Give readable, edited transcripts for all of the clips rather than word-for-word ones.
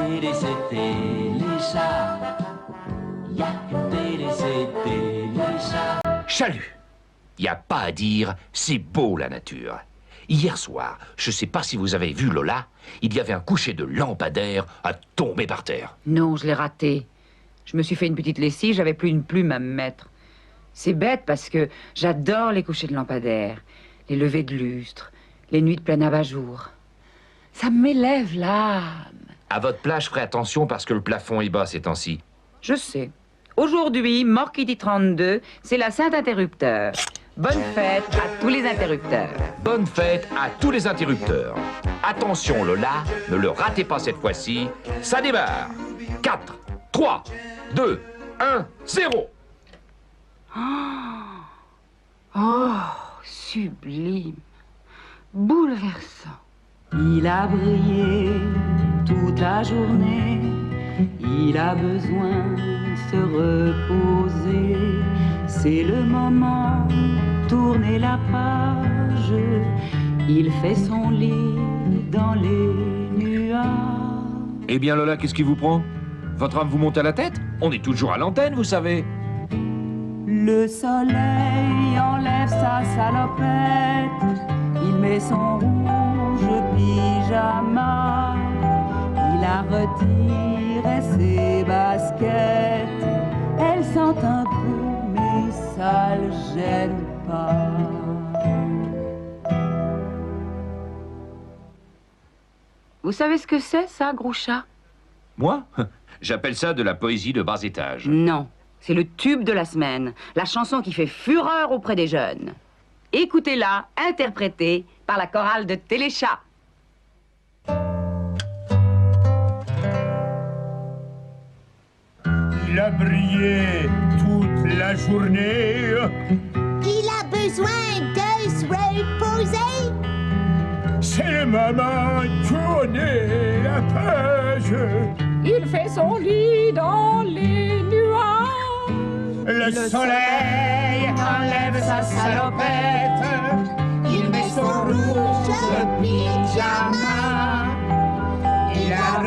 télé, c'était les chats. Y a qu'une télé, c'était les chats. Chalut! Y a pas à dire, c'est beau la nature. Hier soir, je sais pas si vous avez vu Lola, il y avait un coucher de lampadaire à tomber par terre. Non, je l'ai raté. Je me suis fait une petite lessive, j'avais plus une plume à me mettre. C'est bête parce que j'adore les couchers de lampadaire, les levées de lustre, les nuits de plein abat-jour. Ça m'élève l'âme. À votre place, je ferai attention parce que le plafond est bas ces temps-ci. Je sais. Aujourd'hui, Morkiti 32, c'est la Saint-Interrupteur. Bonne fête à tous les interrupteurs. Bonne fête à tous les interrupteurs. Attention Lola, ne le ratez pas cette fois-ci. Ça démarre. 4, 3, 2, 1, 0. Oh, sublime, bouleversant. Il a brillé toute la journée, il a besoin de se reposer. C'est le moment, tourner la page, il fait son lit dans les nuages. Eh bien Lola, qu'est-ce qui vous prend? Votre âme vous monte à la tête? On est toujours à l'antenne, vous savez. Le soleil enlève sa salopette, il met son rouge pyjama, il a retiré ses baskets, elles sentent un peu mais ça le gêne pas. Vous savez ce que c'est, ça, Groucha? Moi? J'appelle ça de la poésie de bas étage. Non, c'est le tube de la semaine, la chanson qui fait fureur auprès des jeunes. Écoutez-la, interprétée par la chorale de Téléchat. Il a brillé toute la journée. Il a besoin de se reposer. C'est le moment de tourner la page. Il fait son lit dans les nuages. Le soleil enlève sa salopette. Il met son rouge pyjama. Il a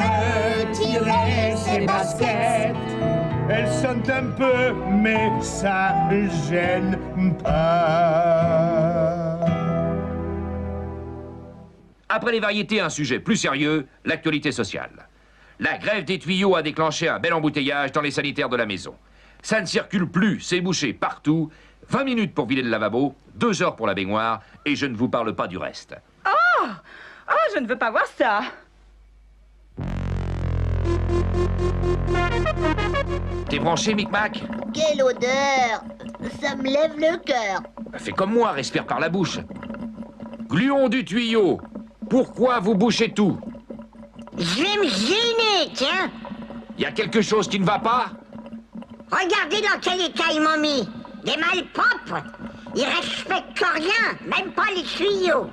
retiré ses baskets. Elles sont un peu, mais ça ne gêne pas. Après les variétés, un sujet plus sérieux, l'actualité sociale. La grève des tuyaux a déclenché un bel embouteillage dans les sanitaires de la maison. Ça ne circule plus, c'est bouché partout. 20 minutes pour vider le lavabo, 2 heures pour la baignoire, et je ne vous parle pas du reste. Oh, je ne veux pas voir ça. T'es branché, Micmac? Quelle odeur! Ça me lève le cœur. Fais comme moi, respire par la bouche. Gluon du tuyau, pourquoi vous bouchez tout? Je vais me gêner, tiens. Y a quelque chose qui ne va pas? Regardez dans quel état ils m'ont mis. Des malpropres. Ils respectent rien, même pas les tuyaux.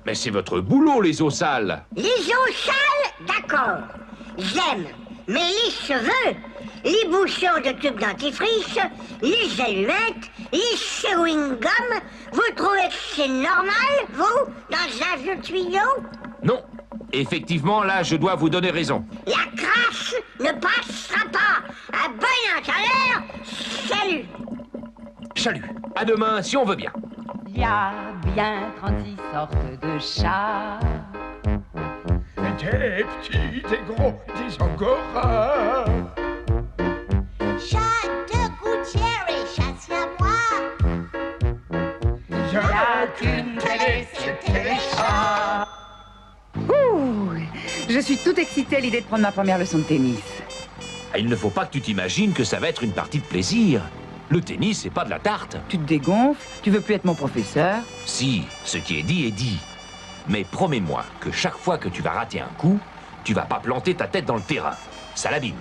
Mais c'est votre boulot, les eaux sales. Les eaux sales, d'accord. J'aime. Mais les cheveux, les bouchons de tubes dentifrice, les allumettes, les chewing-gums, vous trouvez que c'est normal, vous, dans un vieux tuyau? Non. Effectivement, là, je dois vous donner raison. La crasse ne passera pas. À bon entendeur, salut. Chalut. À demain, si on veut bien. Il y a bien 36 sortes de chats. Des petits, des gros, des angoras. Chat de gouttière et chat siamois. Y a qu'une télé, c'était les chats. Ouh, je suis toute excitée à l'idée de prendre ma première leçon de tennis. Il ne faut pas que tu t'imagines que ça va être une partie de plaisir. Le tennis, c'est pas de la tarte. Tu te dégonfles, tu veux plus être mon professeur. Si, ce qui est dit est dit. Mais promets-moi que chaque fois que tu vas rater un coup, tu vas pas planter ta tête dans le terrain. Ça l'abîme.